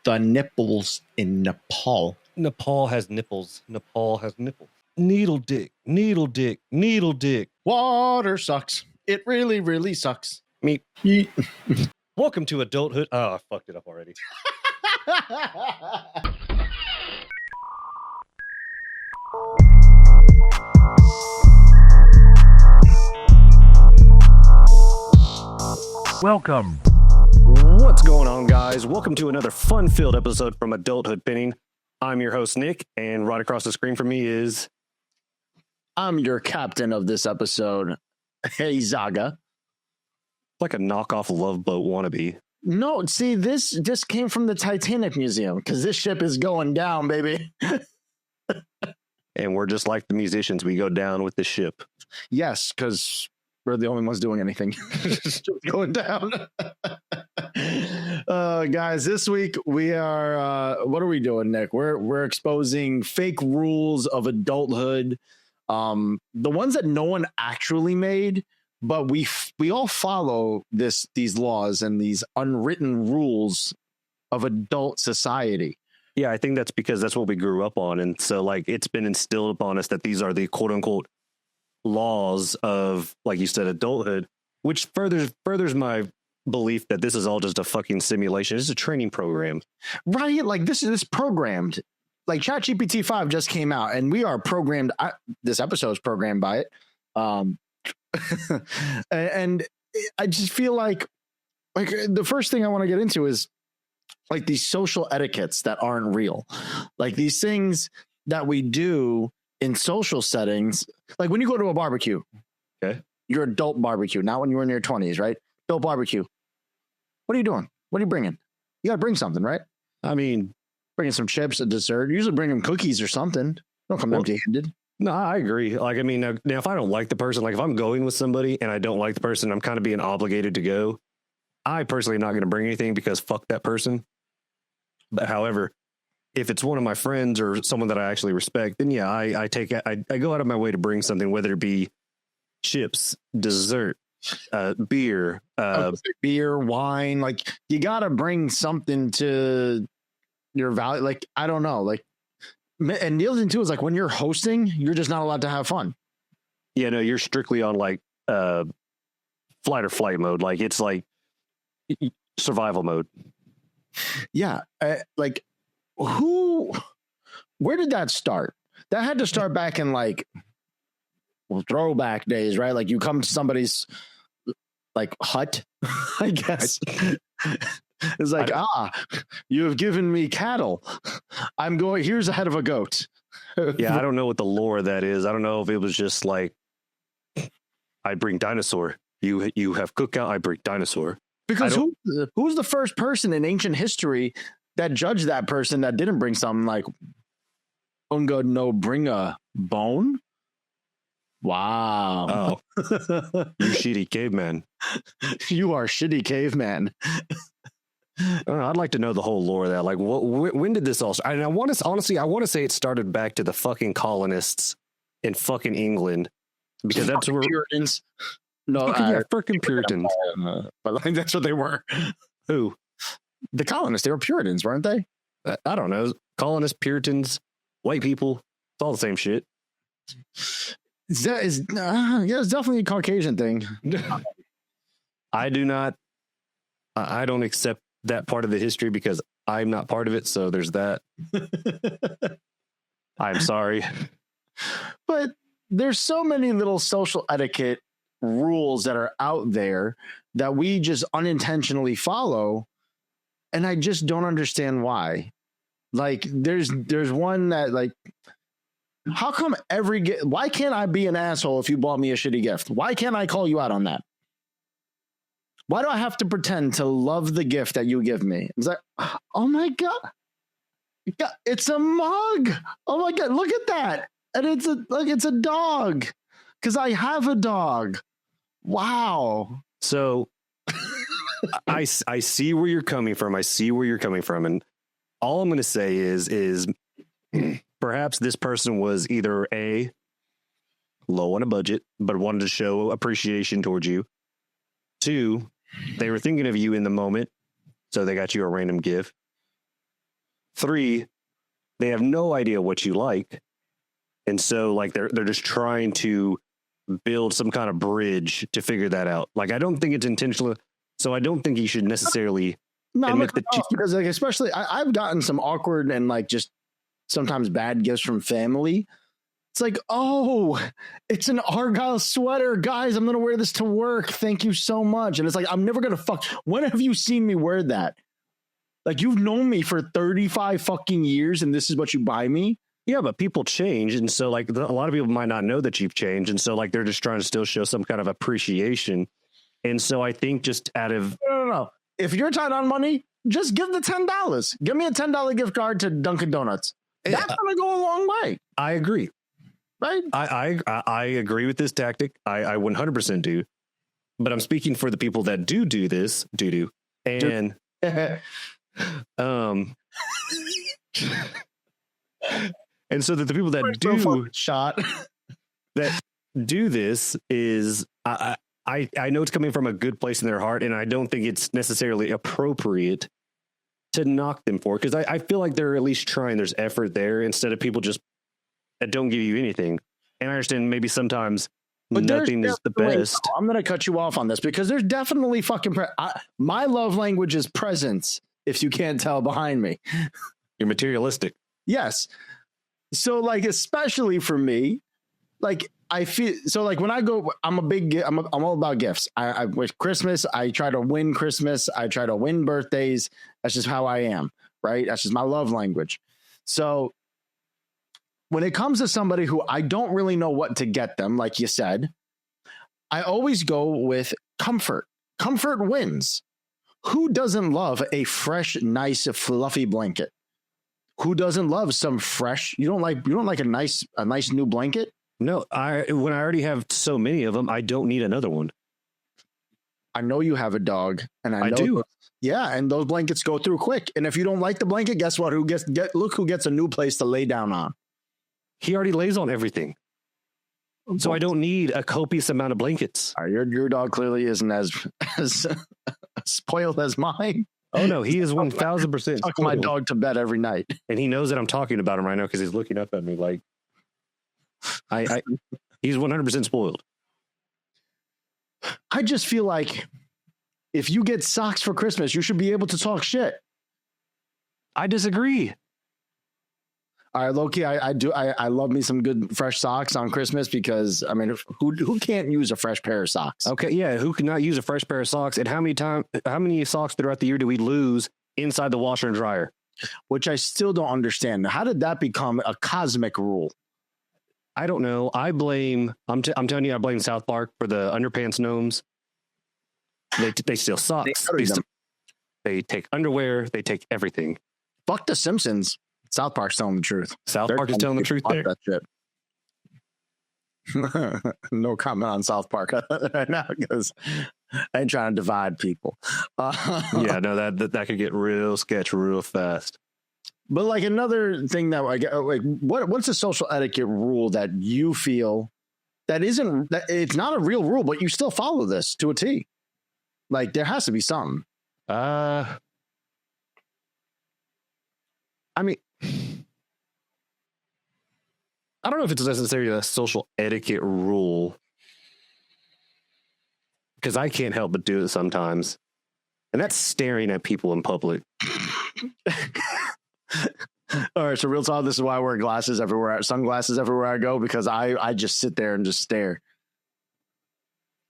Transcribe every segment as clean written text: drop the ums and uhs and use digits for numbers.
the nipples in Nepal. Nepal has nipples. Nepal has nipples. Needle dick. Needle dick. Needle dick. Water sucks. It really, really sucks. Meep. Welcome to adulthood. Oh, I fucked it up already. Welcome. What's going on, guys? Welcome to another fun-filled episode from Adulthood Pinning. I'm your host, Nick, and right across the screen from me is... I'm your captain of this episode. Hey, Zaga. like a knockoff Love Boat wannabe. No, see, this just came from the Titanic Museum because this ship is going down, baby. And we're just like the musicians. We go down with the ship. Yes, because we're the only ones doing anything. Just going down. Guys, this week we are, what are we doing, Nick? We're exposing fake rules of adulthood. The ones that no one actually made, but we all follow these laws and these unwritten rules of adult society. Yeah, I think that's because that's what we grew up on. And so, like, it's been instilled upon us that these are the quote unquote laws of, like you said, adulthood, which furthers my belief that this is all just a fucking simulation. It's a training program. Right? Like, this is programmed. Like, ChatGPT 5 just came out, and we are programmed. This episode is programmed by it. And I just feel like the first thing I want to get into is like these social etiquettes that aren't real, like these things that we do in social settings. Like when you go to a barbecue, okay, your adult barbecue, not when you were in your 20s, right? Adult barbecue. What are you doing? What are you bringing? You got to bring something, right? I mean, bringing some chips, a dessert. Usually bring them cookies or something. Don't come empty-handed. No, I agree. Like, I mean, now if I don't like the person, like if I'm going with somebody and I don't like the person, I'm kind of being obligated to go. I personally am not going to bring anything because fuck that person. But however, if it's one of my friends or someone that I actually respect, then yeah, I go out of my way to bring something, whether it be chips, dessert, beer, beer, wine. Like, you got to bring something to your value. Like, I don't know. Like, and the other thing too is like when you're hosting, you're just not allowed to have fun. Yeah, no, you're strictly on like flight or flight mode. Like it's like survival mode. Yeah. Like where did that start? That had to start back in like throwback days, right? Like you come to somebody's like hut, I guess. It's like, you have given me cattle. Here's a head of a goat. Yeah, I don't know what the lore of that is. I don't know if it was just like, I bring dinosaur. You have cookout, I bring dinosaur. Because who's the first person in ancient history that judged that person that didn't bring something like, Unga no bring a bone? Wow. Oh, you shitty caveman. You are shitty caveman. I don't know, I'd like to know the whole lore of that. Like, when did this all start? And I want to say it started back to the fucking colonists in fucking England, because that's where Puritans. No, fucking Puritans. But I think that's what they were. Who? The colonists. They were Puritans, weren't they? I don't know. Colonists, Puritans, white people. It's all the same shit. It's definitely a Caucasian thing. I don't accept that part of the history because I'm not part of it. So there's that. I'm sorry. But there's so many little social etiquette rules that are out there that we just unintentionally follow. And I just don't understand why. Like there's one that like, how come why can't I be an asshole if you bought me a shitty gift? Why can't I call you out on that? Why do I have to pretend to love the gift that you give me? It's like, oh my God, it's a mug. Oh my God, look at that. And it's a dog because I have a dog. Wow. So I see where you're coming from. And all I'm going to say is perhaps this person was either A, low on a budget, but wanted to show appreciation towards you. 2, they were thinking of you in the moment, so they got you a random gift. 3, they have no idea what you like. And so like they're just trying to build some kind of bridge to figure that out. Like, I don't think it's intentional. So I don't think you should necessarily admit that because like, especially I've gotten some awkward and like just sometimes bad gifts from family. It's like, oh, it's an Argyle sweater, guys. I'm gonna wear this to work. Thank you so much. And it's like, I'm never gonna fuck. When have you seen me wear that? Like, you've known me for 35 fucking years, and this is what you buy me. Yeah, but people change, and so like a lot of people might not know that you've changed, and so like they're just trying to still show some kind of appreciation. And so I think just out of no. If you're tight on money, just give the $10. Give me a $10 gift card to Dunkin' Donuts. That's gonna go a long way. I agree. Right? I agree with this tactic. I 100% do. But I'm speaking for the people that do this, and and so that the people that do this is I know it's coming from a good place in their heart, and I don't think it's necessarily appropriate to knock them for it, because I feel like they're at least trying. There's effort there instead of people just that don't give you anything. And I understand maybe sometimes nothing is the best. I'm going to cut you off on this because there's definitely fucking my love language is presence. If you can't tell behind me, you're materialistic. Yes. So like, especially for me, like I feel so like when I go, I'm all about gifts. I with Christmas, I try to win Christmas. I try to win birthdays. That's just how I am. Right. That's just my love language. So when it comes to somebody who I don't really know what to get them, like you said, I always go with comfort. Comfort wins. Who doesn't love a fresh, nice, fluffy blanket? Who doesn't love some fresh? You don't like a nice new blanket? No, when I already have so many of them, I don't need another one. I know you have a dog, and I know do. Yeah, and those blankets go through quick. And if you don't like the blanket, guess what? Look who gets a new place to lay down on. He already lays on everything. So I don't need a copious amount of blankets. Your dog clearly isn't as spoiled as mine. Oh no, he is 1,000%. Tuck my dog to bed every night, and he knows that I'm talking about him right now because he's looking up at me like, he's 100% spoiled. I just feel like if you get socks for Christmas, you should be able to talk shit. I disagree. All right, low-key, I love me some good fresh socks on Christmas because, I mean, who can't use a fresh pair of socks? Okay, yeah, who cannot use a fresh pair of socks? And how many socks throughout the year do we lose inside the washer and dryer? Which I still don't understand. How did that become a cosmic rule? I don't know. I'm telling you, I blame South Park for the underpants gnomes. They steal socks. They take underwear. They take everything. Fuck the Simpsons. South Park's telling the truth. South Park is telling the truth there. That shit. No comment on South Park right now because I ain't trying to divide people. Yeah, no, that could get real sketch real fast. But like another thing that I get, like, what's a social etiquette rule that you feel that it's not a real rule, but you still follow this to a T? Like there has to be something. I mean, I don't know if it's necessarily a social etiquette rule because I can't help but do it sometimes. And that's staring at people in public. All right. So real talk. This is why I wear sunglasses everywhere I go, because I just sit there and just stare.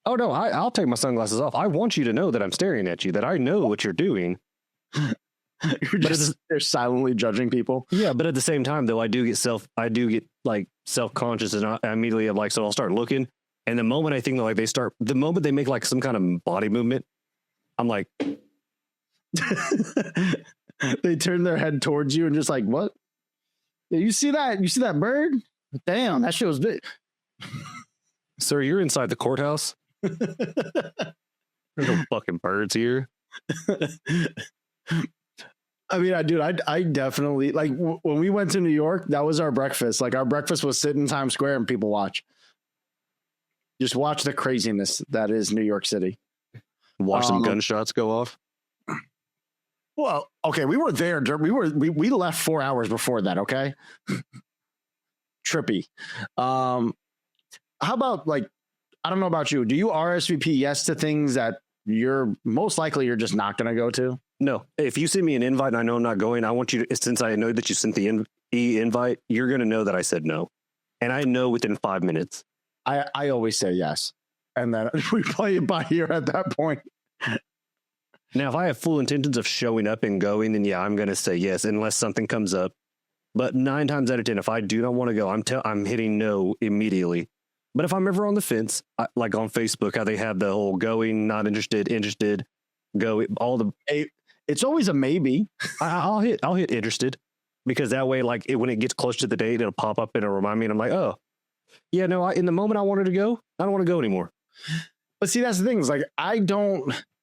Oh no, I'll take my sunglasses off. I want you to know that I'm staring at you, that I know what you're doing. They're silently judging people. Yeah, but at the same time, though, I do get like self-conscious, and I immediately am like, so I'll start looking, and the moment I think that, like the moment they make like some kind of body movement, I'm like, they turn their head towards you and just like, what? You see that? You see that bird? Damn, that shit was big. Sir, you're inside the courthouse. There's no fucking birds here. I mean, I definitely, like, when we went to New York, that was our breakfast. Like, our breakfast was sit in Times Square and people watch. Just watch the craziness that is New York City. Watch some gunshots go off. Well, Okay, we were there. We left 4 hours before that. Okay, trippy. How about like, I don't know about you. Do you RSVP yes to things that you're most likely you're just not going to go to? No. If you send me an invite and I know I'm not going, I want you to, since I know that you sent the invite, you're going to know that I said no. And I know within 5 minutes. I always say yes. And then we play it by ear at that point. Now, if I have full intentions of showing up and going, then yeah, I'm going to say yes, unless something comes up. But 9 times out of 10, if I do not want to go, I'm hitting no immediately. But if I'm ever on the fence, like on Facebook, how they have the whole going, not interested, interested, go, all the. It's always a maybe. I'll hit interested, because that way, like when it gets close to the date, it'll pop up and it'll remind me, and I'm like, oh, yeah, no. In the moment I wanted to go, I don't want to go anymore. But see, that's the thing. Is like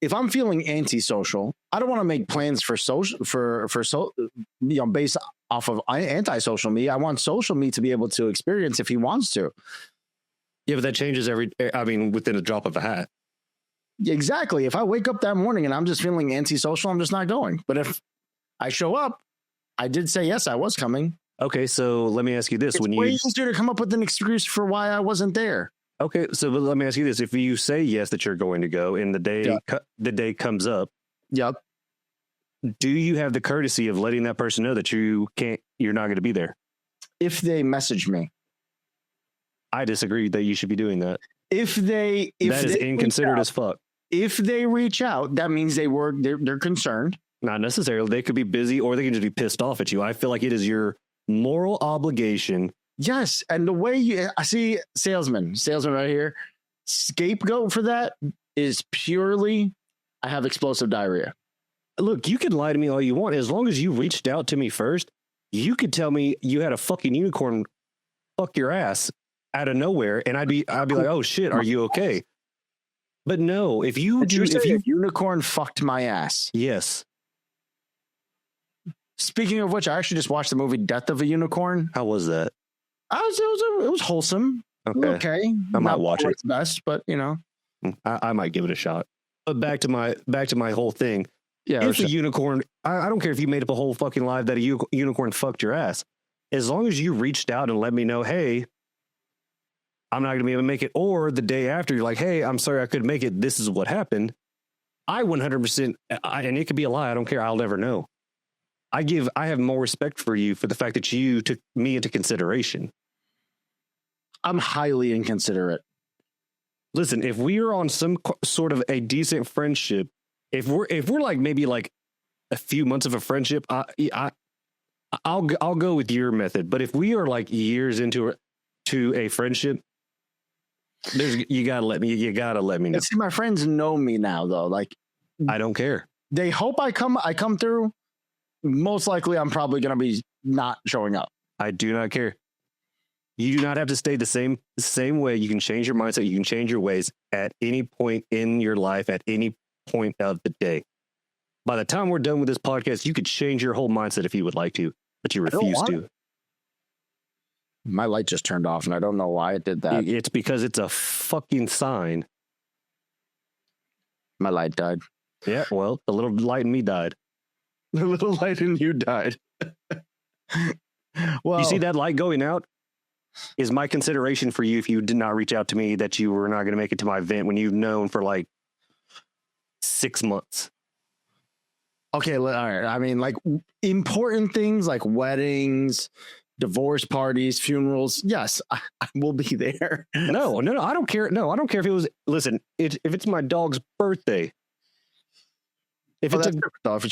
if I'm feeling antisocial, I don't want to make plans for social based off of antisocial me. I want social me to be able to experience if he wants to. Yeah, but that changes within a drop of a hat. Exactly. If I wake up that morning and I'm just feeling antisocial, I'm just not going. But if I show up, I did say yes, I was coming. Okay, so let me ask you this: it's way easier to come up with an excuse for why I wasn't there. Okay, so let me ask you this: if you say yes that you're going to go, and the day comes up, yep, do you have the courtesy of letting that person know that you're not going to be there? If they message me, I disagree that you should be doing that. That is inconsiderate as fuck. If they reach out, that means they're concerned. Not necessarily. They could be busy, or they can just be pissed off at you. I feel like it is your moral obligation. Yes, and the way I see salesman right here, scapegoat for that is purely I have explosive diarrhea. Look, you can lie to me all you want. As long as you reached out to me first, you could tell me you had a fucking unicorn fuck your ass out of nowhere, and I'd be like, oh shit, are you okay? But no, if you unicorn fucked my ass. Yes. Speaking of which, I actually just watched the movie Death of a Unicorn. How was that? It was wholesome. Okay. I might watch it. It's best, but you know, I might give it a shot. But back to my whole thing. Yeah. If a unicorn, I don't care if you made up a whole fucking lie that a unicorn fucked your ass. As long as you reached out and let me know, hey, I'm not going to be able to make it. Or the day after, you're like, hey, I'm sorry I couldn't make it. This is what happened. I 100%, and it could be a lie. I don't care. I'll never know. I have more respect for you for the fact that you took me into consideration. I'm highly inconsiderate. Listen, if we are on some sort of a decent friendship, if we're like maybe like a few months of a friendship, I'll go with your method. But if we are like years into a friendship, you gotta let me know. See, my friends know me now, though. Like, I don't care. They hope I come through. Most likely, I'm probably gonna be not showing up. I do not care. You do not have to stay the same way. You can change your mindset. You can change your ways at any point in your life, at any point of the day. By the time we're done with this podcast, you could change your whole mindset if you would like to, but you refuse to. My light just turned off, and I don't know why it did that. It's because it's a fucking sign. My light died. Yeah, well, the little light in me died. The little light in you died. Well, you see that light going out? Is my consideration for you if you did not reach out to me that you were not going to make it to my event when you've known for like 6 months. Okay, all right. I mean, like important things like weddings, divorce parties, funerals. Yes, I will be there. No, I don't care. No, I don't care if it was. Listen, if it's my dog's birthday. If it's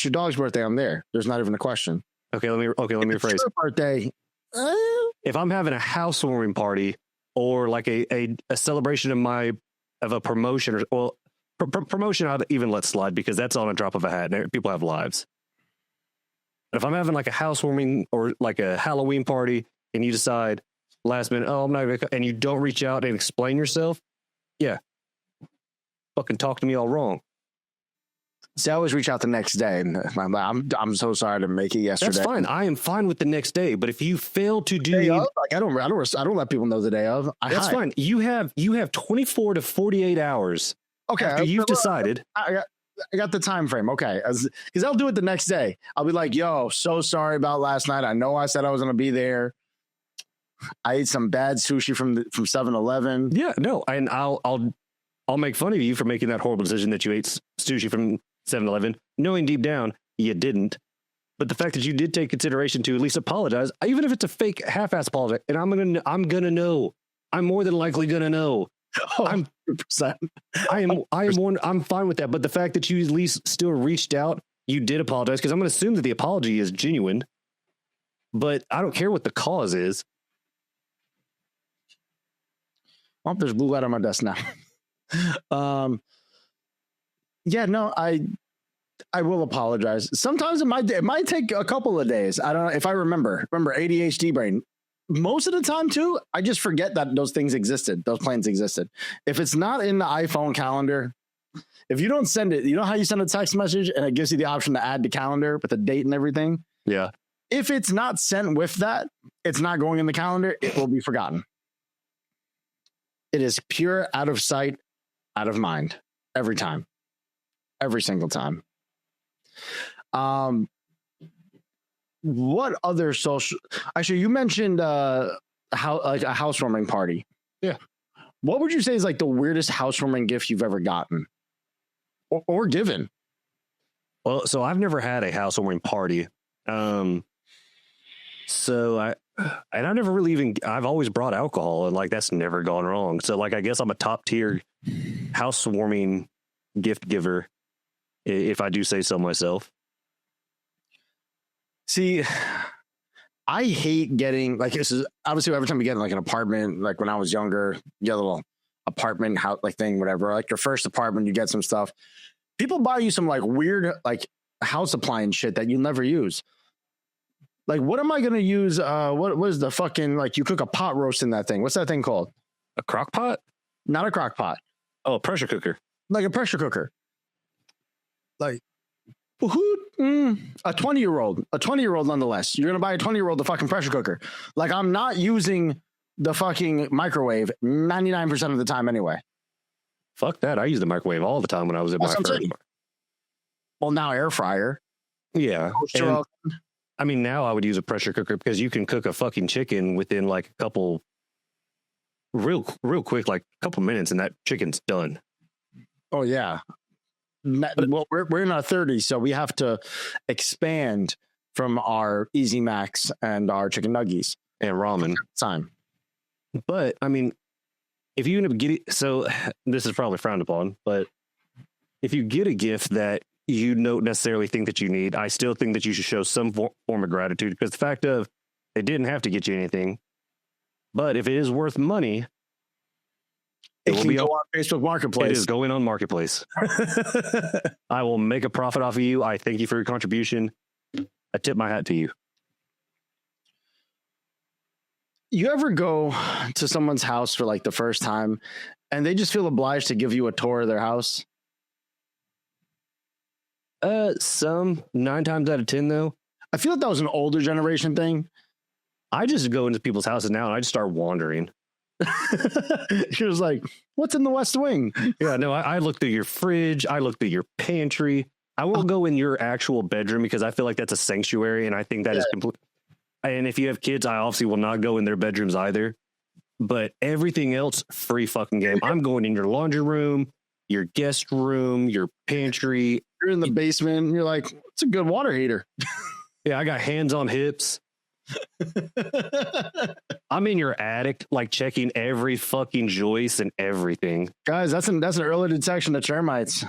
your dog's birthday, I'm there. There's not even a question. Okay, let me rephrase. It's your birthday. If I'm having a housewarming party or like a celebration of a promotion promotion, I'd even let slide because that's on a drop of a hat. People have lives. But if I'm having like a housewarming or like a Halloween party and you decide last minute, oh, I'm not going to, and you don't reach out and explain yourself, yeah, fucking talk to me all wrong. See, I always reach out the next day, and I'm so sorry to make it yesterday. That's fine. I am fine with the next day, but if you fail to do, I don't let people know the day of. That's fine. You have 24 to 48 hours. Okay, after you've decided. got the time frame. Okay, because I'll do it the next day. I'll be like, "Yo, so sorry about last night. I know I said I was going to be there. I ate some bad sushi from 7-Eleven." Yeah, no, and I'll make fun of you for making that horrible decision that you ate sushi from 7-Eleven, knowing deep down you didn't. But the fact that you did take consideration to at least apologize, even if it's a fake half-ass apology, and I'm gonna know. I'm more than likely gonna know. Oh, I'm 100%. I'm fine with that. But the fact that you at least still reached out, you did apologize, because I'm gonna assume that the apology is genuine. But I don't care what the cause is. Oh, there's blue light on my desk now. Yeah, no, I will apologize. Sometimes it might take a couple of days. I don't know if I remember ADHD brain. Most of the time too, I just forget that those things existed. Those plans existed. If it's not in the iPhone calendar, if you don't send it, you know how you send a text message and it gives you the option to add the calendar with the date and everything? Yeah. If it's not sent with that, it's not going in the calendar. It will be forgotten. It is pure out of sight, out of mind every time, every single time. What other social? Actually, you mentioned how like a housewarming party. Yeah. What would you say is like the weirdest housewarming gift you've ever gotten or given? Well, so I've never had a housewarming party. So I've never really even, I've always brought alcohol, and like that's never gone wrong. So like I guess I'm a top tier housewarming gift giver, if I do say so myself. See, I hate getting like, this is obviously every time you get like an apartment, like when I was younger, you get a little apartment house like thing, whatever, like your first apartment, you get some stuff. People buy you some like weird like house appliance shit that you never use. Like, what am I going to use? What is the fucking, like, you cook a pot roast in that thing? What's that thing called? A crock pot? Not a crock pot. Oh, a pressure cooker. Like a pressure cooker. Like, who? A 20-year-old nonetheless. You're going to buy a 20-year-old a fucking pressure cooker. Like, I'm not using the fucking microwave 99% of the time anyway. Fuck that. I used the microwave all the time when I was at my first. Well, now air fryer. Yeah. And, I mean, now I would use a pressure cooker because you can cook a fucking chicken within like a couple, real quick, like a couple minutes, and that chicken's done. Oh yeah. Well, we're in our 30s, so we have to expand from our Easy Macs and our chicken nuggies and ramen time. But I mean, if you end up getting, so this is probably frowned upon, but if you get a gift that you don't necessarily think that you need, I still think that you should show some form of gratitude, because the fact of they didn't have to get you anything, but if it is worth money, it will be on Facebook Marketplace. It is going on Marketplace. I will make a profit off of you. I thank you for your contribution. I tip my hat to you. You ever go to someone's house for like the first time and they just feel obliged to give you a tour of their house? Some 9 times out of 10 though. I feel like that was an older generation thing. I just go into people's houses now and I just start wandering. She was like, "What's in the West Wing?" Yeah, no, I look through your fridge. I look through your pantry. I won't go in your actual bedroom because I feel like that's a sanctuary, and I think that is complete. And if you have kids, I obviously will not go in their bedrooms either. But everything else, free fucking game. I'm going in your laundry room, your guest room, your pantry. You're in the basement and you're like, "It's a good water heater." Yeah, I got hands on hips. I'm in your attic, like checking every fucking joist and everything. Guys, that's an early detection of termites.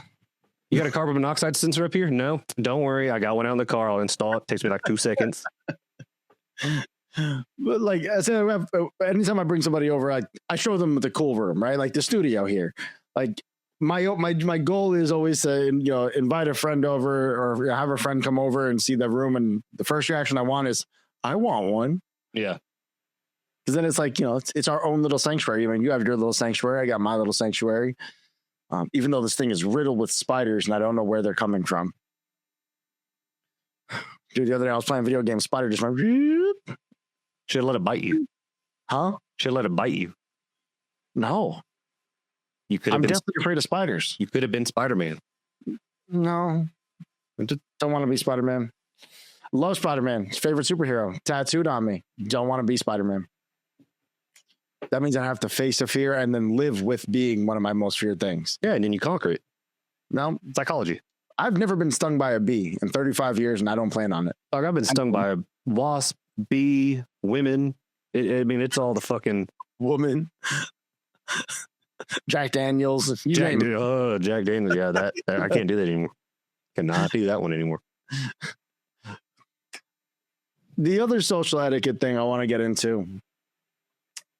You got a carbon monoxide sensor up here? No, don't worry. I got one out in the car. I'll install it. Takes me like 2 seconds. But like, anytime I bring somebody over, I show them the cool room, right? Like the studio here. Like my goal is always to invite a friend over or have a friend come over and see the room, and the first reaction I want is, I want one. Yeah. Because then it's like, it's our own little sanctuary. I mean, you have your little sanctuary. I got my little sanctuary. Even though this thing is riddled with spiders and I don't know where they're coming from. Dude, the other day I was playing video game. Spider just went. Should have let it bite you. Huh? Should have let it bite you. No. You could have I'm definitely afraid of spiders. You could have been Spider-Man. No, don't want to be Spider-Man. Love Spider-Man. Favorite superhero. Tattooed on me. Don't want to be Spider-Man. That means I have to face a fear and then live with being one of my most feared things. Yeah, and then you conquer it. No, Psychology. I've never been stung by a bee in 35 years, and I don't plan on it. Like, I've been stung by a wasp, bee, women. It's all the fucking woman. Jack Daniels. Jack Daniels. Yeah, that I can't do that anymore. Cannot do that one anymore. The other social etiquette thing I want to get into,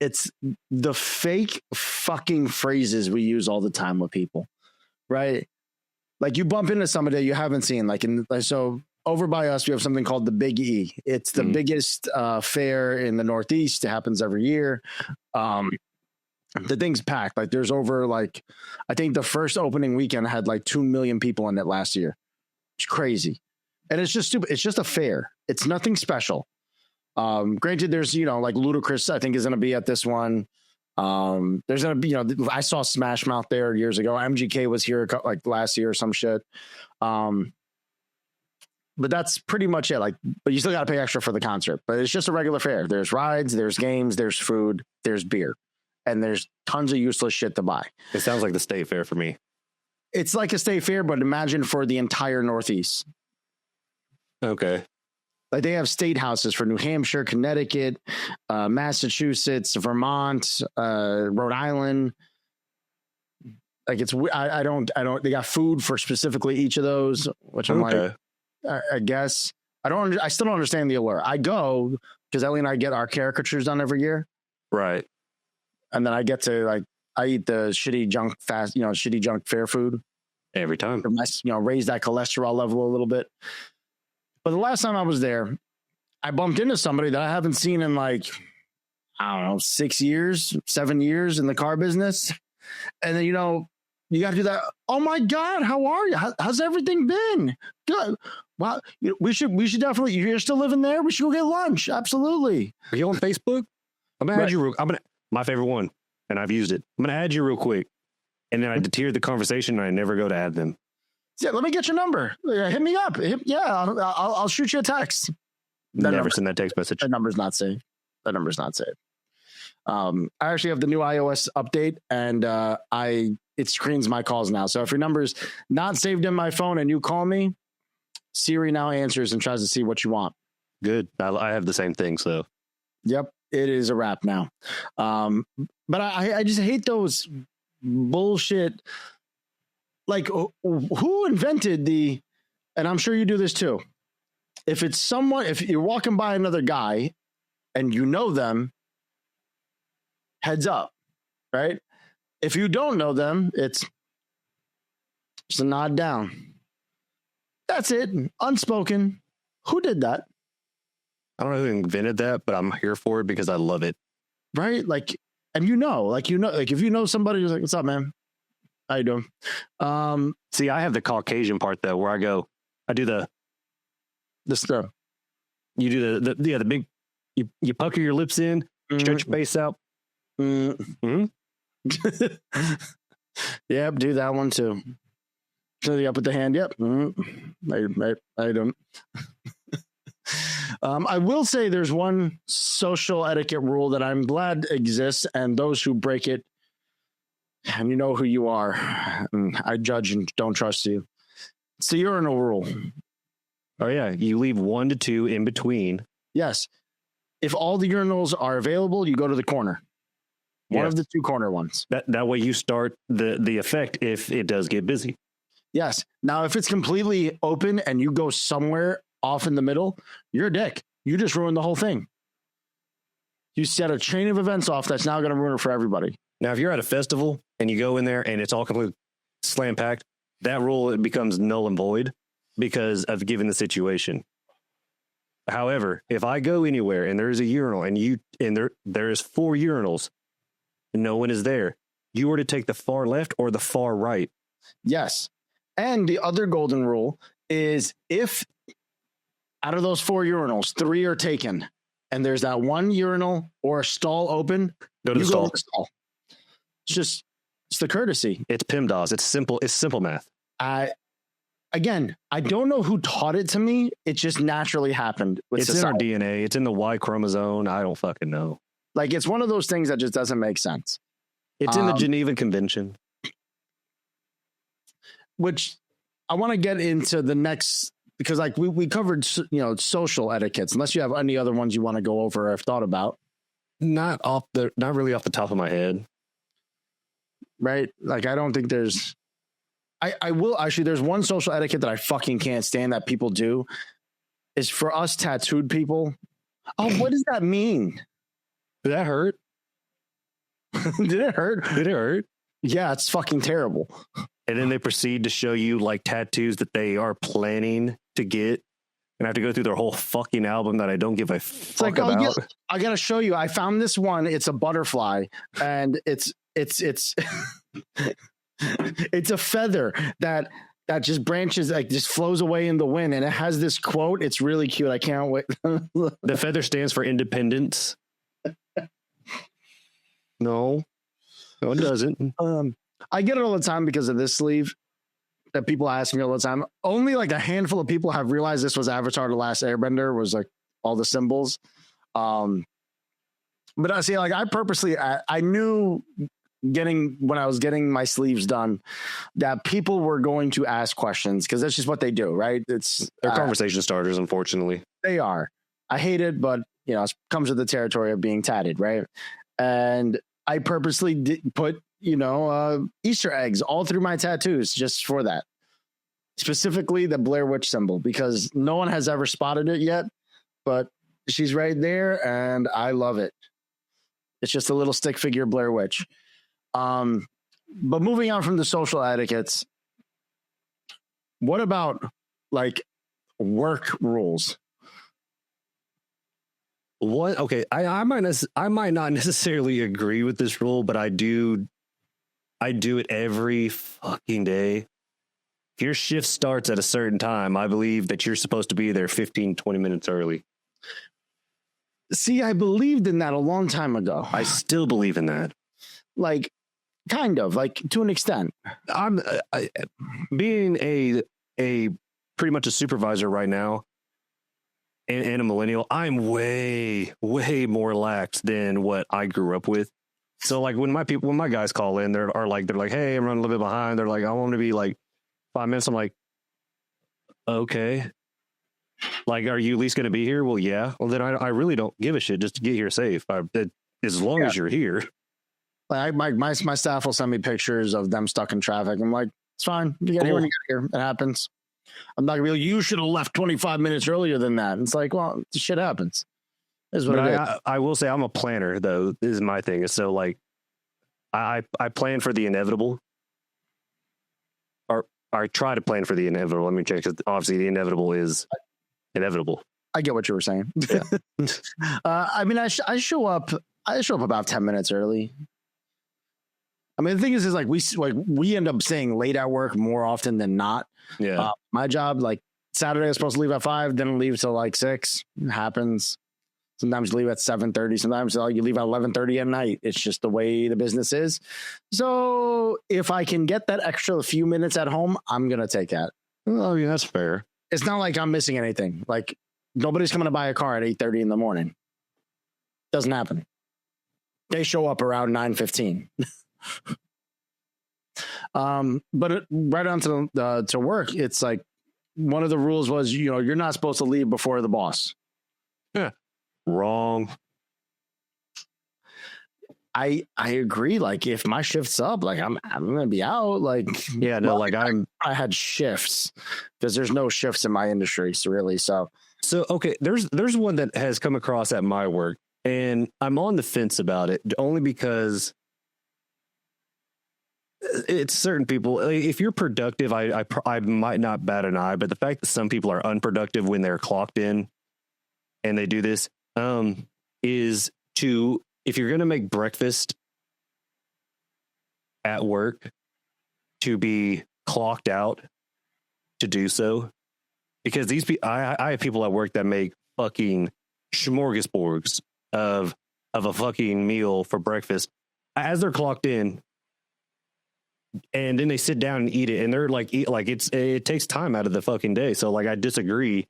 it's the fake fucking phrases we use all the time with people, right? Like you bump into somebody you haven't seen, so over by us, we have something called the Big E. It's the biggest fair in the Northeast. It happens every year. The thing's packed. Like there's over I think the first opening weekend had 2 million people in it last year. It's crazy. And it's just stupid. It's just a fair. It's nothing special. Granted, there's, Ludacris, I think, is going to be at this one. There's going to be, I saw Smash Mouth there years ago. MGK was here last year or some shit. But that's pretty much it. But you still got to pay extra for the concert. But it's just a regular fair. There's rides, there's games, there's food, there's beer, and there's tons of useless shit to buy. It sounds like the state fair for me. It's like a state fair, but imagine for the entire Northeast. Okay. They have state houses for New Hampshire, Connecticut, Massachusetts, Vermont, Rhode Island. I don't, they got food for specifically each of those, which I'm I guess I still don't understand the allure. I go because Ellie and I get our caricatures done every year. Right. And then I get to I eat the shitty junk shitty junk fair food every time, raise that cholesterol level a little bit. But the last time I was there, I bumped into somebody that I haven't seen in I don't know, 6 years, 7 years in the car business. And then, you got to do that. Oh my God, how are you? How's everything been? Good. Wow. We should definitely, you're still living there. We should go get lunch. Absolutely. Are you on Facebook? I'm going to add you. My favorite one, and I've used it. I'm going to add you real quick. And then I deter the conversation and I never go to add them. Yeah, let me get your number. Hit me up. I'll shoot you a text. Never send that text message. That number's not saved. I actually have the new iOS update, and it screens my calls now. So if your number's not saved in my phone and you call me, Siri now answers and tries to see what you want. Good. I have the same thing. So, yep, it is a wrap now. But I just hate those bullshit. Who invented and I'm sure you do this too. If you're walking by another guy and you know them, heads up, right? If you don't know them, it's just a nod down. That's it. Unspoken. Who did that? I don't know who invented that, but I'm here for it because I love it. Right? And if you know somebody who's what's up, man? How you doing? See, I have the Caucasian part though, where I do the stuff. You do the big, you pucker your lips in, stretch your face out. Mm-hmm. Yep, do that one too. So you up with the hand. Yep. I don't. I will say there's one social etiquette rule that I'm glad exists, and those who break it, and you know who you are, and I judge and don't trust you. It's the urinal rule. Oh yeah, you leave 1 to 2 in between. Yes. If all the urinals are available, you go to the corner. One of the 2 corner ones. That way you start the effect if it does get busy. Yes. Now, if it's completely open and you go somewhere off in the middle, you're a dick. You just ruined the whole thing. You set a chain of events off that's now going to ruin it for everybody. Now, if you're at a festival and you go in there and it's all completely slam packed, that rule, it becomes null and void because of given the situation. However, if I go anywhere and there's a urinal and there is 4 urinals and no one is there, you are to take the far left or the far right. Yes. And the other golden rule is if out of those 4 urinals, 3 are taken and there's that one urinal or a stall open, go to the stall. It's the courtesy. It's PIMDAS. It's simple math. again, I don't know who taught it to me. It just naturally happened with It's society. in our DNA. It's in the Y chromosome. I don't fucking know. Like, it's one of those things that just doesn't make sense. It's in the Geneva Convention. Which I want to get into the next, because like we covered, social etiquettes, unless you have any other ones you want to go over or have thought about. Not really off the top of my head. Right. Like, I don't think there's, I will actually, there's one social etiquette that I fucking can't stand that people do is for us tattooed people. Oh, what does that mean? Did that hurt? Did it hurt? Did it hurt? Yeah, it's fucking terrible. And then they proceed to show you like tattoos that they are planning to get, and I have to go through their whole fucking album that I don't give a fuck about. Yeah, I gotta show you. I found this one. It's a butterfly, and it's it's a feather that just branches, like just flows away in the wind, and it has this quote. It's really cute. I can't wait. The feather stands for independence. No, it doesn't. I get it all the time because of this sleeve that people ask me all the time. Only like a handful of people have realized this was Avatar: The Last Airbender, was like all the symbols. But I see, like, I purposely, I knew when I was getting my sleeves done that people were going to ask questions, because that's just what they do, right? They're conversation starters, unfortunately. They are. I hate it, but it comes with the territory of being tatted, right? And I purposely put Easter eggs all through my tattoos just for that. Specifically the Blair Witch symbol, because no one has ever spotted it yet, but she's right there and I love it. It's just a little stick figure Blair Witch. But moving on from the social etiquettes, what about like work rules? What? Okay, I might not necessarily agree with this rule, but I do it every fucking day. If your shift starts at a certain time, I believe that you're supposed to be there 15, 20 minutes early. See, I believed in that a long time ago. I still believe in that. Like, kind of, like, to an extent. I'm being a pretty much a supervisor right now and a millennial. I'm way, way more lax than what I grew up with. So like when my guys call in, they're like, hey, I'm running a little bit behind. They're like, I want to be like 5 minutes. I'm like, okay. Like, are you at least going to be here? Well, yeah. Well, then I really don't give a shit just to get here safe. As long as you're here. Like my staff will send me pictures of them stuck in traffic. I'm like, it's fine. You get here when you get here. It happens. I'm not gonna be like, you should have left 25 minutes earlier than that. And it's like, well, shit happens. Is what it is. I will say I'm a planner, though. This is my thing. So like, I plan for the inevitable, or I try to plan for the inevitable. Let me check, because obviously the inevitable is inevitable. I get what you were saying. Yeah. I mean, I show up about 10 minutes early. I mean, the thing is like we end up staying late at work more often than not. Yeah. My job, like Saturday, I was supposed to leave at 5, didn't leave till like 6. It happens. Sometimes you leave at 7:30. Sometimes you leave at 11:30 at night. It's just the way the business is. So if I can get that extra few minutes at home, I'm going to take that. Oh, yeah, that's fair. It's not like I'm missing anything. Like, nobody's coming to buy a car at 8:30 in the morning. Doesn't happen. They show up around 9:15. But right on to work, it's like one of the rules was, you're not supposed to leave before the boss. Yeah. Wrong. I agree. Like, if my shift's up, like I'm gonna be out. Like, yeah, no, like I had shifts, because there's no shifts in my industry, so really. So okay, there's one that has come across at my work, and I'm on the fence about it, only because it's certain people. If you're productive, I might not bat an eye, but the fact that some people are unproductive when they're clocked in and they do this, is to, if you're going to make breakfast at work, to be clocked out to do so, because these people, I have people at work that make fucking smorgasbords of a fucking meal for breakfast as they're clocked in. and then they sit down and eat it, and they're like, it takes time out of the fucking day. So like, I disagree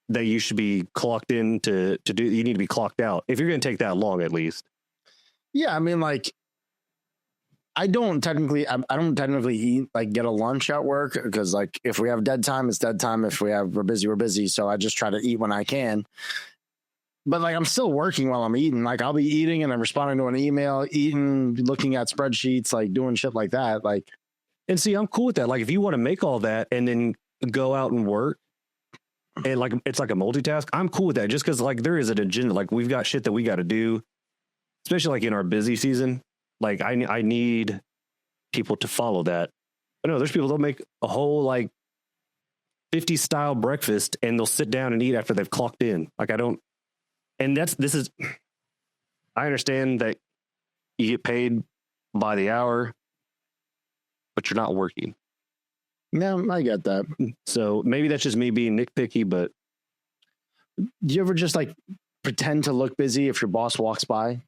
that you should be clocked in to do. You need to be clocked out if you're going to take that long, at least. Yeah, I mean, like, I don't technically eat, like, get a lunch at work, because like if we have dead time, it's dead time. If we're busy, we're busy. So I just try to eat when I can. But like, I'm still working while I'm eating. Like, I'll be eating and I'm responding to an email, eating, looking at spreadsheets, like doing shit like that. Like, and see, I'm cool with that. Like, if you want to make all that and then go out and work, and like it's like a multitask, I'm cool with that. Just because like there is an agenda. Like, we've got shit that we got to do, especially like in our busy season. Like, I need people to follow that. I know there's people that'll make a whole like 50 style breakfast and they'll sit down and eat after they've clocked in. Like, I don't, and I understand that you get paid by the hour, but you're not working. no, I get that. So maybe that's just me being nitpicky, but Do you ever just like pretend to look busy if your boss walks by?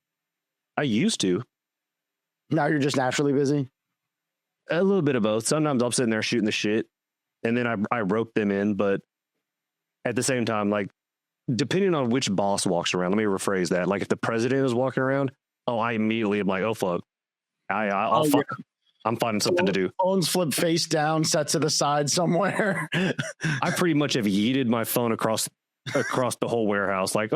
I used to. Now you're just naturally busy? A little bit of both. Sometimes I'm sitting there shooting the shit and then I rope them in. But at the same time, like, depending on which boss walks around, let me rephrase that. Like, if the president is walking around, I immediately am like, oh, fuck. I'll fuck. Yeah. I'm finding something to do. Phone's flipped face down, set to the side somewhere. I pretty much have yeeted my phone across the whole warehouse. Like,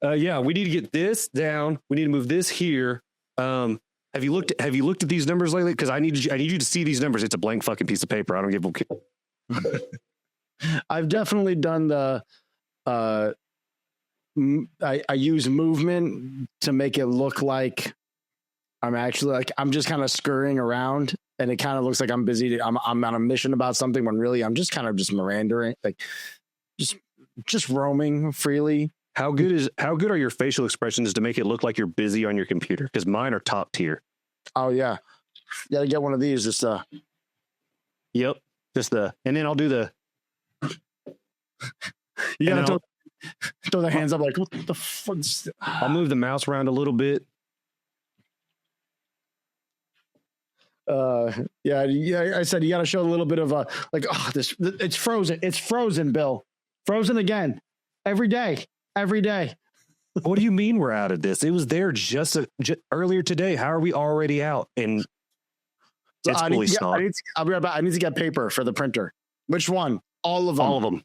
yeah, we need to get this down. We need to move this here. Have you looked at these numbers lately? Because I need you to see these numbers. It's a blank fucking piece of paper. I don't give a. I've definitely done the. I use movement to make it look like I'm actually like I'm just kind of scurrying around, and it kind of looks like I'm busy. I'm on a mission about something when really I'm just kind of just mirandering, like just roaming freely. How good are your facial expressions to make it look like you're busy on your computer? Because mine are top tier. Oh yeah, you gotta get one of these. Just Yep. And then I'll do the. You gotta throw the hands up like what the fuck? I'll move the mouse around a little bit. Yeah. I said you gotta show a little bit of this. It's frozen. It's frozen, Bill. Frozen again. Every day. What do you mean we're out of this? It was there just earlier today. How are we already out? And it's fully stocked. I'll be right back. I need to get paper for the printer. Which one? All of them. All of them.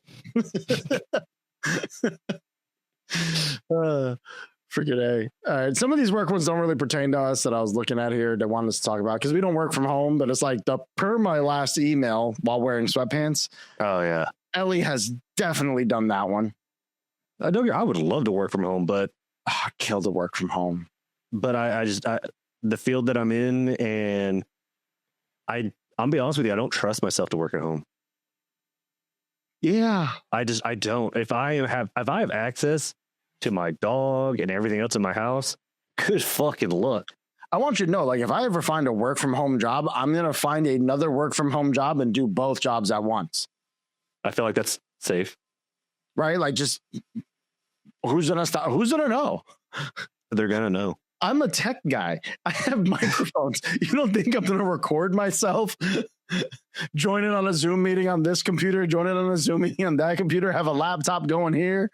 Freaking A. All right. Some of these work ones don't really pertain to us that I was looking at here that wanted us to talk about because we don't work from home, but it's like per my last email while wearing sweatpants. Oh, yeah. Ellie has definitely done that one. I would love to work from home, but I kill to work from home. But I the field that I'm in, and I'll be honest with you, I don't trust myself to work at home. Yeah, I don't. If I have access to my dog and everything else in my house, good fucking luck. I want you to know, like, if I ever find a work from home job, I'm gonna find another work from home job and do both jobs at once. I feel like that's safe, right? Like, just who's gonna stop? Who's gonna know? They're gonna know. I'm a tech guy. I have microphones. You don't think I'm gonna record myself? Join in on a Zoom meeting on this computer, join in on a Zoom meeting on that computer, have a laptop going here.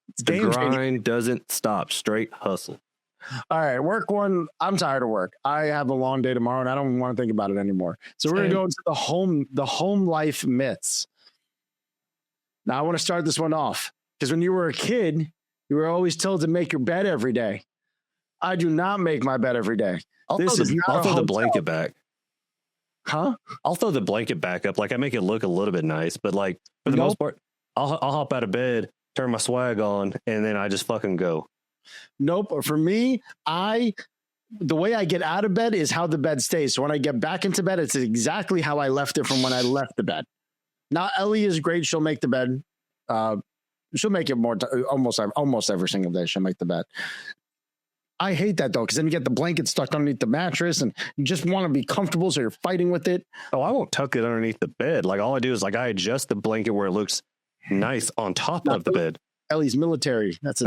It's the grind doesn't stop. Straight hustle. All right, work one. I'm tired of work. I have a long day tomorrow and I don't want to think about it anymore. So we're gonna go into the home life myths. Now I want to start this one off because when you were a kid, you were always told to make your bed every day. I do not make my bed every day. I'll throw the blanket back. Huh? I'll throw the blanket back up. Like, I make it look a little bit nice, but like for the most part, I'll hop out of bed, turn my swag on, and then I just fucking go. Nope. For me, the way I get out of bed is how the bed stays. So when I get back into bed, it's exactly how I left it from when I left the bed. Now, Ellie is great. She'll make the bed. She'll make it almost every single day. She'll make the bed. I hate that, though, because then you get the blanket stuck underneath the mattress and you just want to be comfortable. So you're fighting with it. Oh, I won't tuck it underneath the bed. Like, all I do is like I adjust the blanket where it looks nice on top of the bed. Ellie's military. Is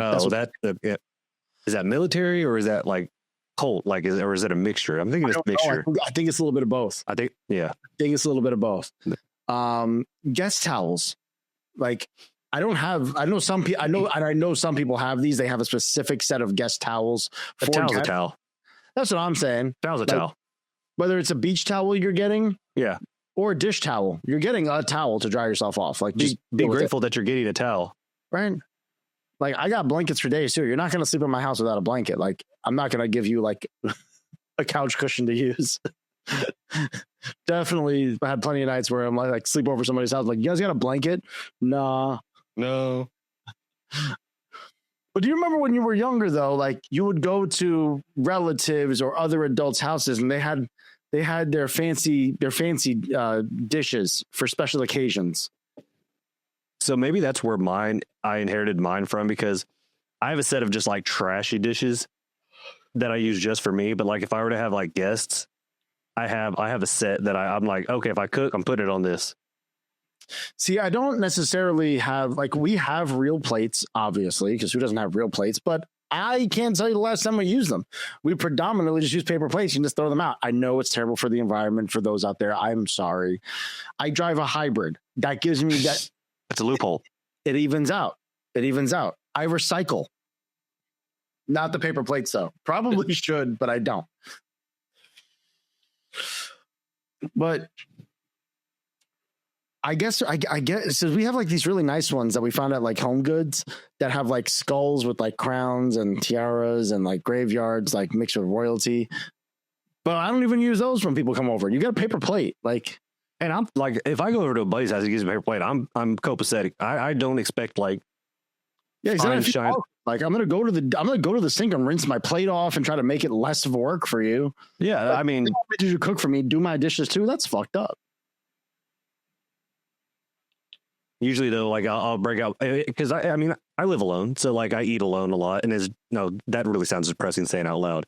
that military or is that like cult? Like, or is it a mixture? I'm thinking it's a mixture. I think it's a little bit of both. I think it's a little bit of both. Guest towels. Like, I know some people have these. They have a specific set of guest towels. A towel's a towel. That's what I'm saying. Towel's a towel. Whether it's a beach towel you're getting. Yeah. Or a dish towel. You're getting a towel to dry yourself off. Like, just be grateful that you're getting a towel. Right. Like, I got blankets for days too. You're not going to sleep in my house without a blanket. Like, I'm not going to give you like a couch cushion to use. Definitely had plenty of nights where I'm like sleep over somebody's house. Like, you guys got a blanket? Nah. No. But do you remember when you were younger though? Like, you would go to relatives or other adults' houses and they had their fancy dishes for special occasions. So maybe that's where I inherited mine from, because I have a set of just like trashy dishes that I use just for me. But like, if I were to have like guests, I have a set that I'm like, okay, if I cook, I'm putting it on this. See, I don't necessarily have, like, we have real plates, obviously, because who doesn't have real plates? But I can't tell you the last time we used them. We predominantly just use paper plates and just throw them out. I know it's terrible for the environment for those out there. I'm sorry. I drive a hybrid. That gives me that. It's a loophole. It evens out. I recycle. Not the paper plates, though. Probably should, but I don't. But I guess so we have like these really nice ones that we found at like Home Goods that have like skulls with like crowns and tiaras and like graveyards like mixed with royalty. But I don't even use those when people come over. You got a paper plate, like. And I'm like, if I go over to a buddy's house and gives me a paper plate, I'm copacetic. I don't expect like, shine. Like, I'm gonna go to the sink and rinse my plate off and try to make it less work for you. Yeah, I mean, did you cook for me? Do my dishes too? That's fucked up. Usually though, like I'll break out because I mean I live alone, so like I eat alone a lot, and that really sounds depressing saying out loud.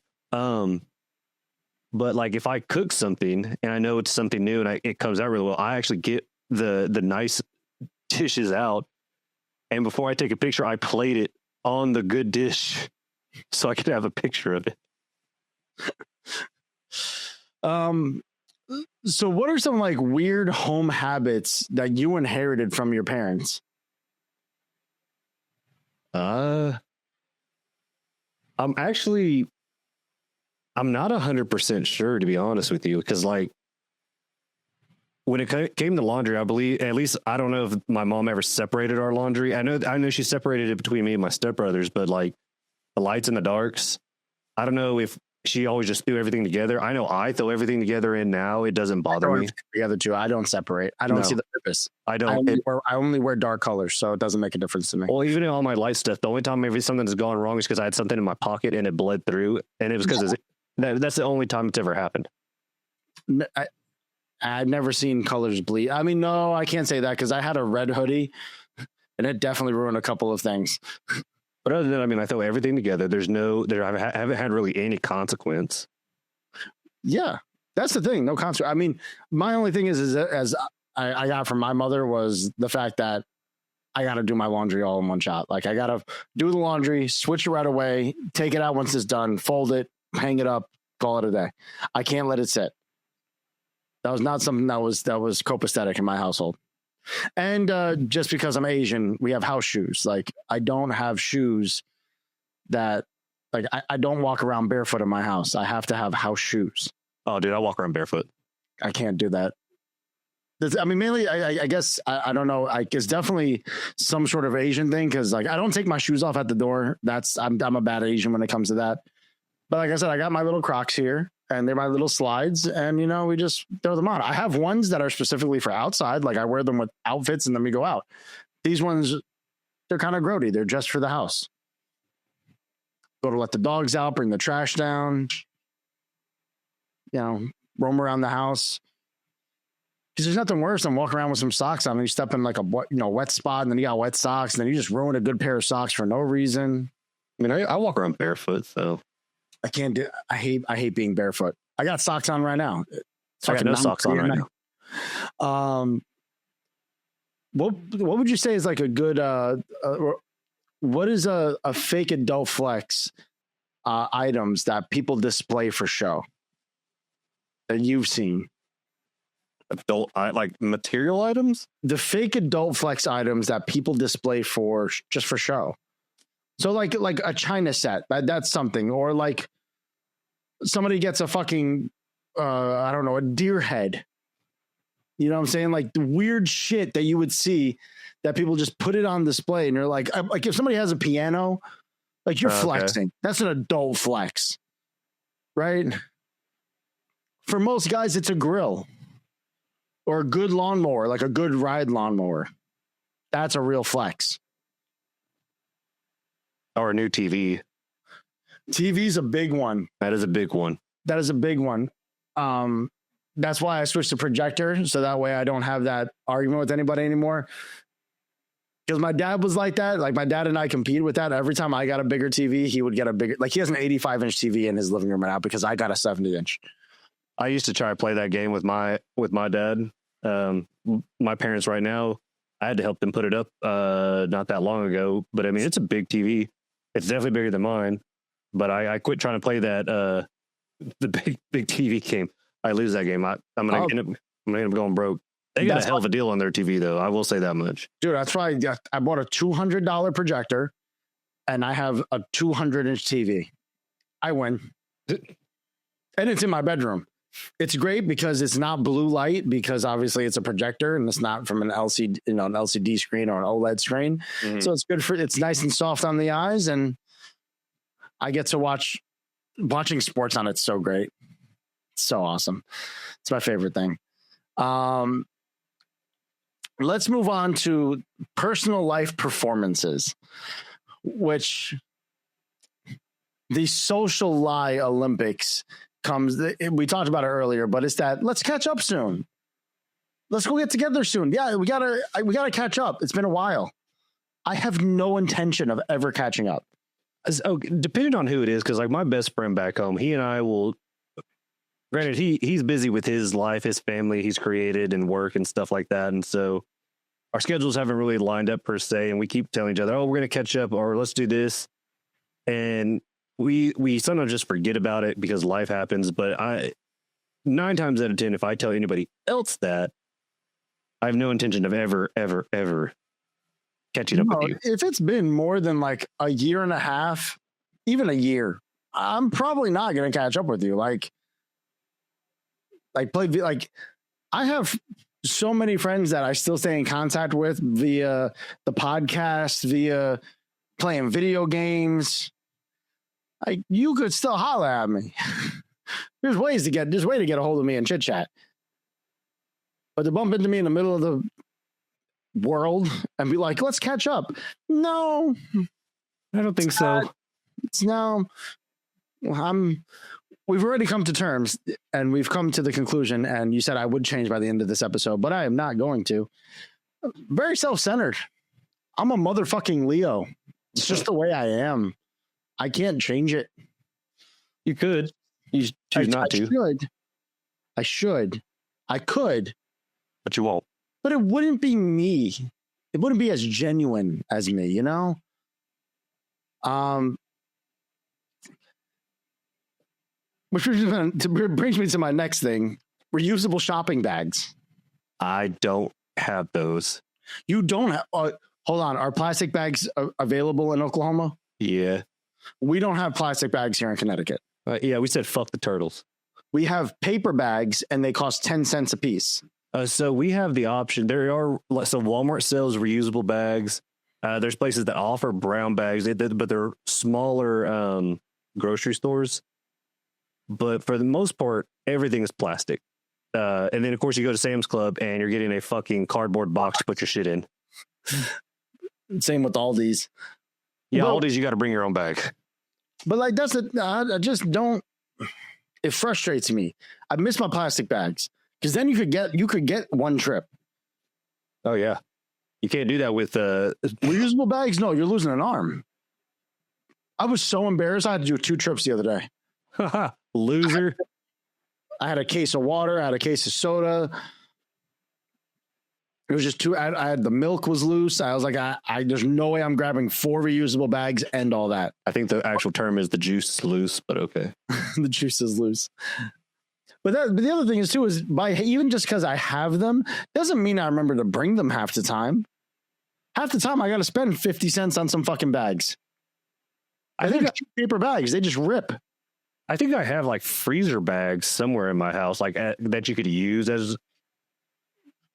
But like if I cook something and I know it's something new and it comes out really well, I actually get the nice dishes out, and before I take a picture, I plate it on the good dish so I can have a picture of it. So what are some like weird home habits that you inherited from your parents? I'm not 100% sure, to be honest with you, because like when it came to laundry, I believe, at least I don't know if my mom ever separated our laundry. I know she separated it between me and my stepbrothers, but like the lights and the darks, I don't know if she always just threw everything together. I know I throw everything together in now. It doesn't bother me. The other two, I don't separate. I don't see the purpose. I only wear dark colors, so it doesn't make a difference to me. Well, even in all my light stuff, the only time maybe something has gone wrong is because I had something in my pocket and it bled through, and it was because that's the only time it's ever happened. I've never seen colors bleed. I mean, no, I can't say that because I had a red hoodie, and it definitely ruined a couple of things. But other than that, I mean, I throw everything together. I haven't had really any consequence. Yeah, that's the thing. No consequence. I mean, my only thing is as I got from my mother was the fact that I got to do my laundry all in one shot. Like, I got to do the laundry, switch it right away, take it out once it's done, fold it, hang it up, call it a day. I can't let it sit. That was not something that was copacetic in my household. And just because I'm Asian, we have house shoes. Like, I don't have shoes that, like, I don't walk around barefoot in my house. I have to have house shoes. Oh, dude, I walk around barefoot. I can't do that. I mean, mainly, I guess, I don't know. It's definitely some sort of Asian thing because, like, I don't take my shoes off at the door. I'm a bad Asian when it comes to that. But like I said, I got my little Crocs here. And they're my little slides, and we just throw them on. I have ones that are specifically for outside, like I wear them with outfits, and then we go out. These ones, they're kind of grody. They're just for the house. Go to let the dogs out, bring the trash down, roam around the house. Because there's nothing worse than walking around with some socks on, and you step in like a wet spot, and then you got wet socks, and then you just ruin a good pair of socks for no reason. I mean, I walk around barefoot, so. I can't do. I hate being barefoot. I got socks on right now. I got no socks on right now. What would you say is like a good? What is a fake adult flex items that people display for show that you've seen? Adult, like material items? The fake adult flex items that people display for just for show. So like a China set, that's something, or like somebody gets a fucking I don't know, a deer head. You know what I'm saying? Like the weird shit that you would see that people just put it on display, and you're like if somebody has a piano, like you're flexing. That's an adult flex, right? For most guys, it's a grill. Or a good lawnmower, like a good ride lawnmower. That's a real flex. Or a new TV. TV's a big one. That is a big one. That is a big one. That's why I switched to projector, so that way I don't have that argument with anybody anymore. Because my dad was like that. Like my dad and I competed with that. Every time I got a bigger TV, he would get a bigger. Like he has an 85-inch TV in his living room right now because I got a 70-inch. I used to try to play that game with my dad. My parents right now, I had to help them put it up not that long ago, but I mean it's a big TV. It's definitely bigger than mine, but I quit trying to play that the big TV game. I lose that game. I'm gonna end up going broke. They got a hell of a deal on their TV though, I will say that much. Dude, that's why I bought a $200 projector and I have a 200-inch TV. I win. And it's in my bedroom. It's great because it's not blue light, because obviously it's a projector and it's not from an LCD, an LCD screen or an OLED screen. Mm-hmm. So it's good it's nice and soft on the eyes, and I get to watching sports on it's so great. It's so awesome. It's my favorite thing. Let's move on to personal life performances, which the social lie Olympics comes. We talked about it earlier, but it's that let's catch up soon. Let's go get together soon. Yeah, we gotta catch up. It's been a while. I have no intention of ever catching up. Depending on who it is, because like my best friend back home, he and I will. Granted, he's busy with his life, his family, he's created and work and stuff like that, and so our schedules haven't really lined up per se. And we keep telling each other, "Oh, we're gonna catch up," or "Let's do this," and we sometimes just forget about it because life happens. But 9 times out of 10, if I tell anybody else that, I have no intention of ever catching up with you. If it's been more than like a year and a half, even a year, I'm probably not going to catch up with you. Like I have so many friends that I still stay in contact with via the podcast, via playing video games. Like you could still holler at me. There's way to get a hold of me and chit chat. But to bump into me in the middle of the world and be like, let's catch up. No, I don't think so. We've already come to terms and we've come to the conclusion. And you said I would change by the end of this episode, but I am not going to. Very self-centered. I'm a motherfucking Leo. It's just the way I am. I can't change it. You could. You choose not to. I should. I could. But you won't. But it wouldn't be me. It wouldn't be as genuine as me, you know? Which brings me to my next thing. Reusable shopping bags. I don't have those. You don't have... hold on. Are plastic bags available in Oklahoma? Yeah. We don't have plastic bags here in Connecticut. Yeah, we said fuck the turtles. We have paper bags and they cost 10 cents a piece. So we have the option. Walmart sells reusable bags. There's places that offer brown bags, but they're smaller grocery stores. But for the most part, everything is plastic. And then, of course, you go to Sam's Club and you're getting a fucking cardboard box to put your shit in. Same with Aldi's. Yeah, Aldi's, you got to bring your own bag. But like, I just don't. It frustrates me. I miss my plastic bags because then you could get one trip. Oh yeah, you can't do that with reusable bags. No, you're losing an arm. I was so embarrassed. I had to do 2 trips the other day. Loser. I had a case of water. I had a case of soda. It was just I had the milk was loose. I was like, there's no way I'm grabbing 4 reusable bags and all that. I think the actual term is the juice is loose, but okay. The juice is loose. But the other thing is too, is even just because I have them doesn't mean I remember to bring them half the time. Half the time I got to spend 50 cents on some fucking bags. I think paper bags, they just rip. I think I have like freezer bags somewhere in my house, like that you could use as.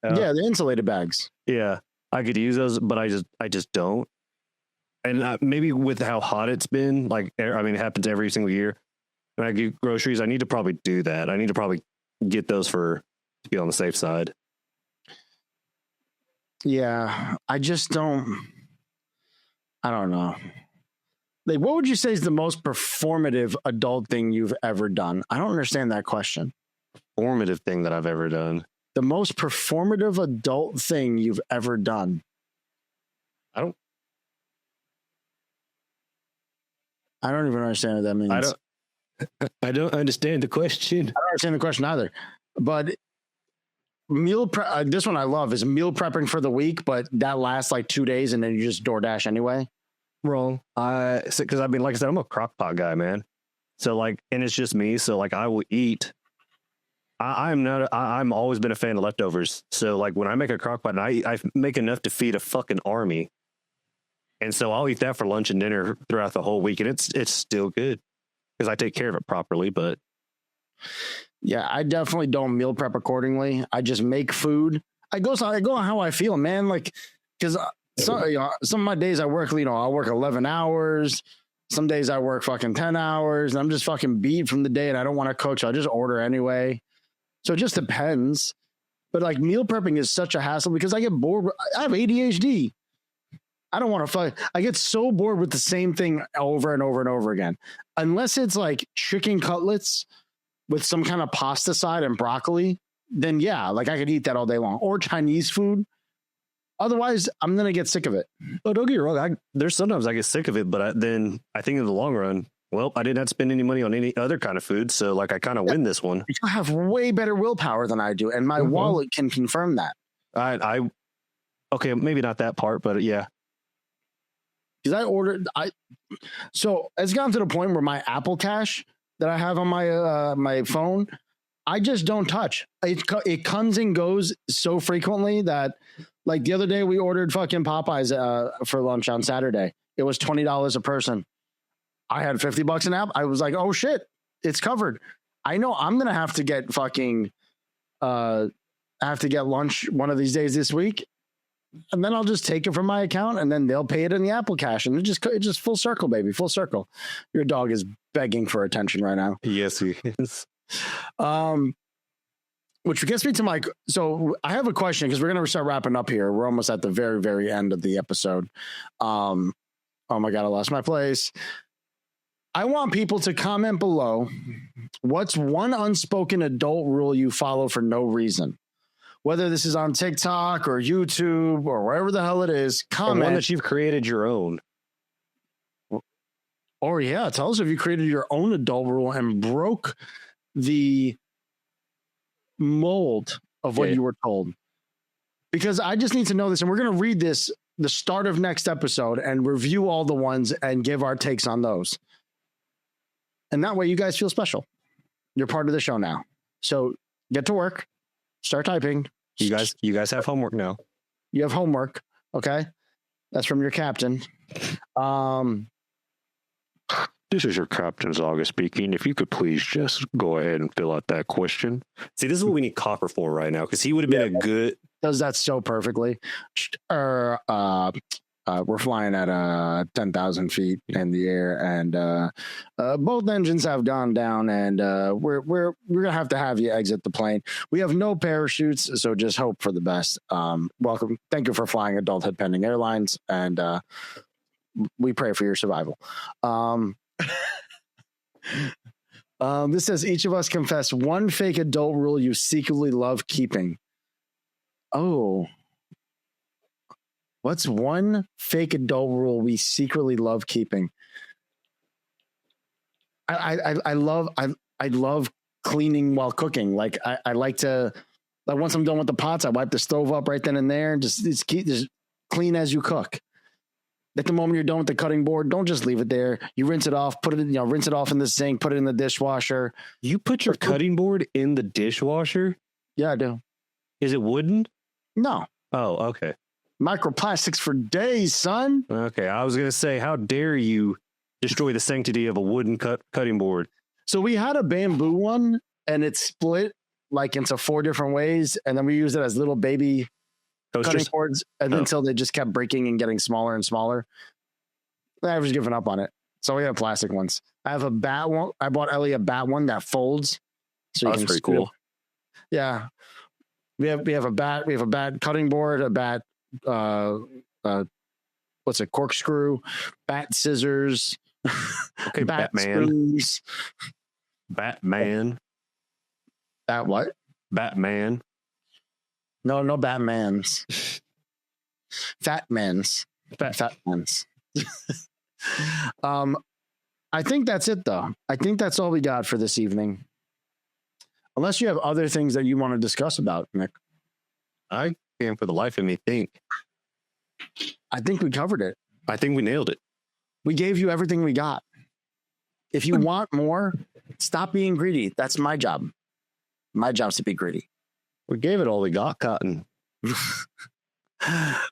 Yeah, the insulated bags. Yeah, I could use those, but I just don't. And maybe with how hot it's been, like, I mean, it happens every single year. When I get groceries, I need to probably do that. I need to probably get those to be on the safe side. Yeah, I just don't. I don't know. Like, what would you say is the most performative adult thing you've ever done? I don't understand that question. Formative thing that I've ever done. The most performative adult thing you've ever done. I don't even understand what that means. I don't understand the question. I don't understand the question either. But meal prep, this one I love is meal prepping for the week, but that lasts like 2 days and then you just DoorDash anyway. Wrong. Because I mean, like I said, I'm a crock pot guy, man. So like, and it's just me. So like, I will eat. I'm always been a fan of leftovers. So like when I make a crock pot, I make enough to feed a fucking army. And so I'll eat that for lunch and dinner throughout the whole week. And it's still good because I take care of it properly. But yeah, I definitely don't meal prep accordingly. I just make food. I go on how I feel, man. Like, cause some of my days I work, I'll work 11 hours. Some days I work fucking 10 hours and I'm just fucking beat from the day and I don't want to cook. So I just order anyway. So it just depends. But like meal prepping is such a hassle because I get bored. I have ADHD. I don't want to fight. I get so bored with the same thing over and over and over again. Unless it's like chicken cutlets with some kind of pasta side and broccoli, then yeah, like I could eat that all day long. Or Chinese food. Otherwise, I'm going to get sick of it. Oh, don't get me wrong. There's sometimes I get sick of it, but then I think in the long run, well, I didn't have to spend any money on any other kind of food. So like I kind of win this one. You have way better willpower than I do. And my wallet can confirm that. Okay, maybe not that part, but yeah. Because so it's gotten to the point where my Apple Cash that I have on my phone, I just don't touch. It comes and goes so frequently that like the other day we ordered fucking Popeyes for lunch on Saturday. It was $20 a person. I had $50 an app. I was like, oh shit, it's covered. I know I'm going to have to get fucking, lunch one of these days this week. And then I'll just take it from my account and then they'll pay it in the Apple Cash. And it's just full circle, baby. Full circle. Your dog is begging for attention right now. Yes, he is. Which gets me to so I have a question because we're going to start wrapping up here. We're almost at the very, very end of the episode. Oh my God, I lost my place. I want people to comment below. What's one unspoken adult rule you follow for no reason? Whether this is on TikTok or YouTube or wherever the hell it is, comment. Or one that you've created your own. Or yeah, tell us if you created your own adult rule and broke the mold of what you were told. Because I just need to know this, and we're going to read this the start of next episode and review all the ones and give our takes on those. And that way you guys feel special. You're part of the show now. So get to work. Start typing. You guys have homework now. You have homework. Okay. That's from your captain. This is your captain, Zaga speaking. If you could please just go ahead and fill out that question. See, this is what we need Copper for right now, because he would have been a good. Does that so perfectly. We're flying at 10,000 feet in the air, and both engines have gone down, and we're gonna have to have you exit the plane. We have no parachutes, so just hope for the best. Welcome, thank you for flying Adulthood Pending Airlines, and we pray for your survival. This says each of us confess one fake adult rule you secretly love keeping. Oh. What's one fake adult rule we secretly love keeping? I love cleaning while cooking. Like I like to Like once I'm done with the pots, I wipe the stove up right then and there, and just keep just clean as you cook. At the moment you're done with the cutting board, don't just leave it there. You rinse it off, put it in, rinse it off in the sink, put it in the dishwasher. You put your cutting board in the dishwasher? Yeah, I do. Is it wooden? No. Oh, okay. Microplastics for days, son. Okay, I was going to say, how dare you destroy the sanctity of a wooden cutting board? So we had a bamboo one, and it split like into 4 different ways, and then we used it as little baby cutting boards, and until they just kept breaking and getting smaller and smaller. I was giving up on it. So we have plastic ones. I have a bat one. I bought Ellie a bat one that folds. So that's pretty cool. Yeah. We have a bat. We have a bat cutting board, a bat, what's a corkscrew, bat scissors, okay, bat Batman. screws. Batman. Bat what? Batman. No Batmans. Fatmans. Fatmans. I think that's it though. I think that's all we got for this evening. Unless you have other things that you want to discuss about, Nick. I can't for the life of me think. I think we covered it. I think we nailed it. We gave you everything we got. If you want more, stop being greedy. That's my job. My job's to be greedy. We gave it all we got, Cotton.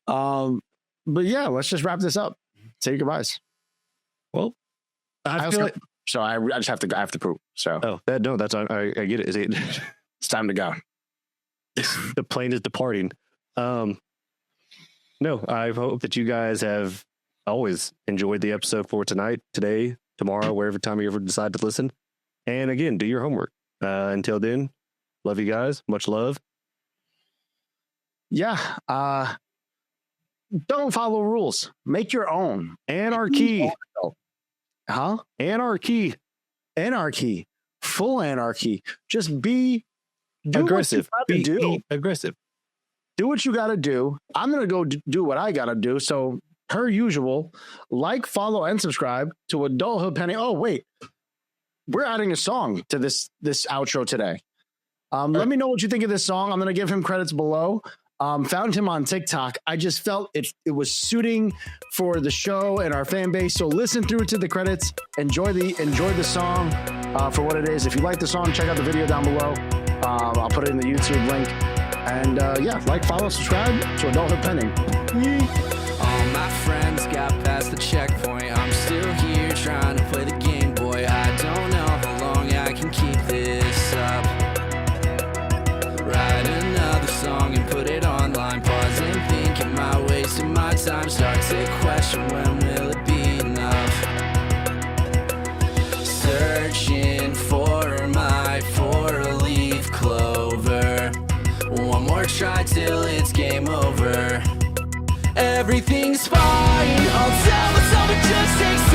But yeah, let's just wrap this up. Say your goodbyes. Well, I feel like so I just have to go. I have to poop. So that's I get it. It's time to go. The plane is departing. No, I hope that you guys have always enjoyed the episode for tonight, today, tomorrow, wherever time you ever decide to listen. And again, do your homework. Until then, love you guys. Much love. Yeah. Don't follow rules. Make your own. Anarchy. Huh? Anarchy. Anarchy. Full anarchy. Just be aggressive. Be aggressive. Do what you got to do. I'm going to go do what I got to do. So, per usual, like, follow, and subscribe to Adulthood Penny. Oh, wait. We're adding a song to this outro today. Let me know what you think of this song. I'm going to give him credits below. Found him on TikTok. I just felt it was suiting for the show and our fan base. So listen through to the credits. Enjoy the song for what it is. If you like the song, check out the video down below. I'll put it in the YouTube link. And like, follow, subscribe to Adulthood Penning. All my friends got past the checkpoint. I'm still here trying to play the game, boy. I don't know how long I can keep this up. Write another song and put it online. Pause and think, am I wasting my time? Start to question, when will it be enough? Searching for my 4-leaf clover. One more try till it's game over. Everything's fine. I'll tell myself it just takes